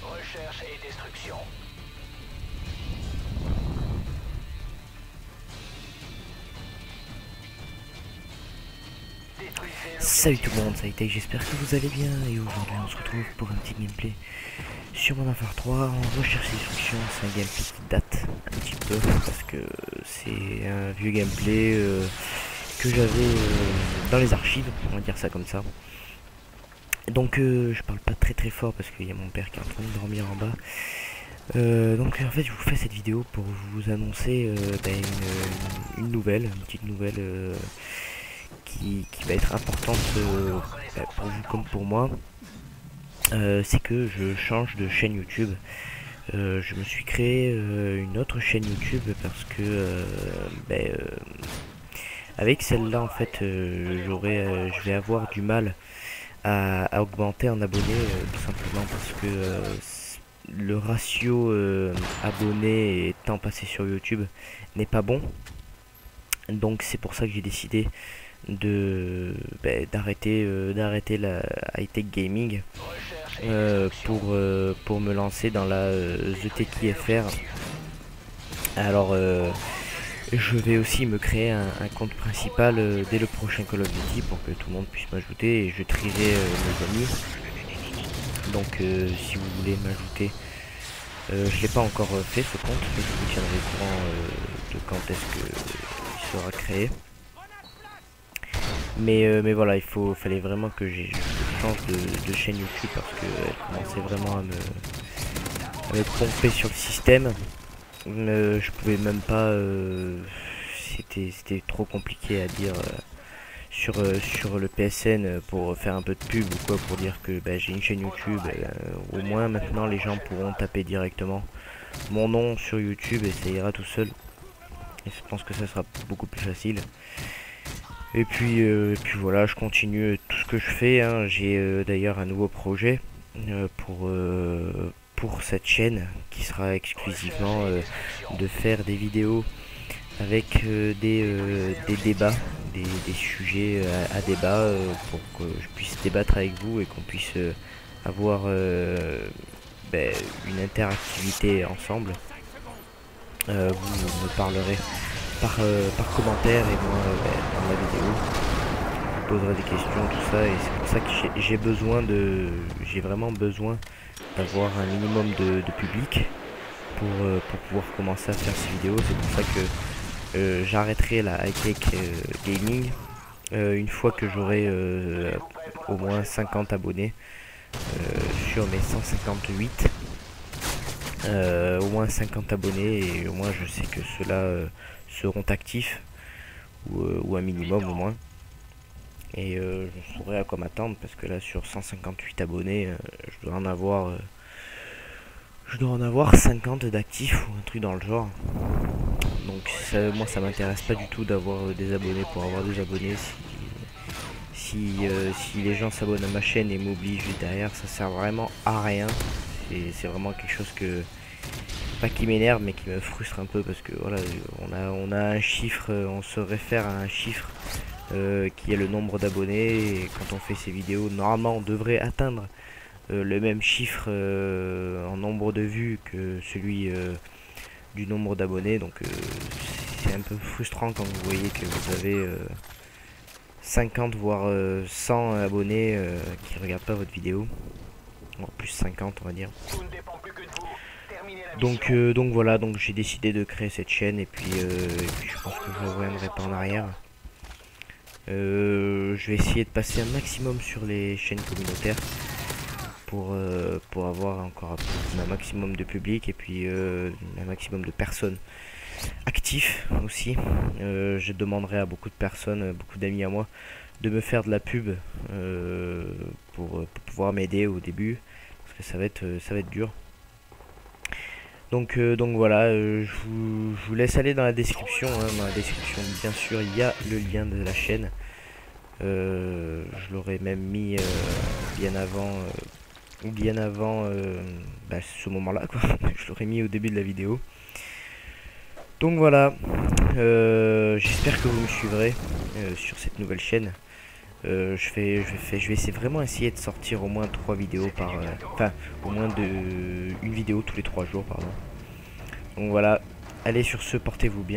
Recherche et destruction. Salut tout le monde, ça a été, j'espère que vous allez bien et aujourd'hui on se retrouve pour un petit gameplay sur Modern Warfare 3 en recherche et destruction. C'est un gameplay qui date un petit peu parce que c'est un vieux gameplay que j'avais dans les archives, on va dire ça comme ça. Donc je parle pas très fort parce qu'il y a mon père qui est en train de dormir en bas. Donc en fait je vous fais cette vidéo pour vous annoncer une petite nouvelle qui va être importante pour vous comme pour moi. C'est que je change de chaîne YouTube. Je me suis créé une autre chaîne YouTube parce que avec celle-là en fait je vais avoir du mal à augmenter en abonnés, tout simplement parce que le ratio abonnés et temps passé sur YouTube n'est pas bon. Donc c'est pour ça que j'ai décidé d'arrêter la high-tech gaming pour me lancer dans la The Techie FR. Alors je vais aussi me créer un compte principal dès le prochain Call of Duty pour que tout le monde puisse m'ajouter et je trierai mes amis. Donc si vous voulez m'ajouter, je l'ai pas encore fait ce compte, mais je vous tiendrai au courant de quand est-ce qu'il sera créé. Mais voilà, fallait vraiment que je change de chaîne YouTube parce qu'elle commençait vraiment à me pomper sur le système. Je pouvais même pas, c'était trop compliqué à dire sur le PSN pour faire un peu de pub ou quoi, pour dire que j'ai une chaîne YouTube. Au moins maintenant les gens pourront taper directement mon nom sur YouTube et ça ira tout seul. Et je pense que ça sera beaucoup plus facile. Et puis voilà, je continue tout ce que je fais, hein. J'ai d'ailleurs un nouveau projet pour cette chaîne qui sera exclusivement de faire des vidéos avec des débats, des sujets à débat pour que je puisse débattre avec vous et qu'on puisse avoir une interactivité ensemble. Vous me parlerez par commentaire et moi dans la vidéo je poserai des questions, tout ça, et c'est pour ça que j'ai vraiment besoin d'avoir un minimum de public pour pouvoir commencer à faire ces vidéos. C'est pour ça que j'arrêterai la high-tech gaming une fois que j'aurai au moins 50 abonnés sur mes 158. Au moins 50 abonnés et au moins je sais que ceux-là seront actifs ou un minimum au moins, et je saurai à quoi m'attendre parce que là sur 158 abonnés je dois en avoir 50 d'actifs ou un truc dans le genre. Donc ça, moi ça m'intéresse pas du tout d'avoir des abonnés pour avoir des abonnés. Si les gens s'abonnent à ma chaîne et m'obligent derrière, ça sert vraiment à rien. C'est vraiment quelque chose que, pas qui m'énerve, mais qui me frustre un peu parce que voilà, on a un chiffre, on se réfère à un chiffre qui est le nombre d'abonnés, et quand on fait ces vidéos, normalement on devrait atteindre le même chiffre en nombre de vues que celui du nombre d'abonnés. Donc c'est un peu frustrant quand vous voyez que vous avez 50 voire 100 abonnés qui regardent pas votre vidéo. En plus 50 on va dire. Donc voilà, donc j'ai décidé de créer cette chaîne et puis je pense que je ne reviendrai pas en arrière. Je vais essayer de passer un maximum sur les chaînes communautaires pour avoir encore un maximum de public et puis un maximum de personnes actifs aussi. Je demanderai à beaucoup de personnes, beaucoup d'amis à moi, de me faire de la pub pour pouvoir m'aider au début, parce que ça va être dur. Donc voilà, je vous laisse aller dans la description, hein. Dans la description bien sûr il y a le lien de la chaîne Je l'aurais même mis bien avant, bah, ce moment-là, quoi. Je l'aurais mis au début de la vidéo. Donc voilà, j'espère que vous me suivrez sur cette nouvelle chaîne. Je vais essayer vraiment essayer de sortir au moins 3 vidéos par, enfin au moins une vidéo tous les 3 jours, pardon. Donc voilà, allez sur ce, portez-vous bien.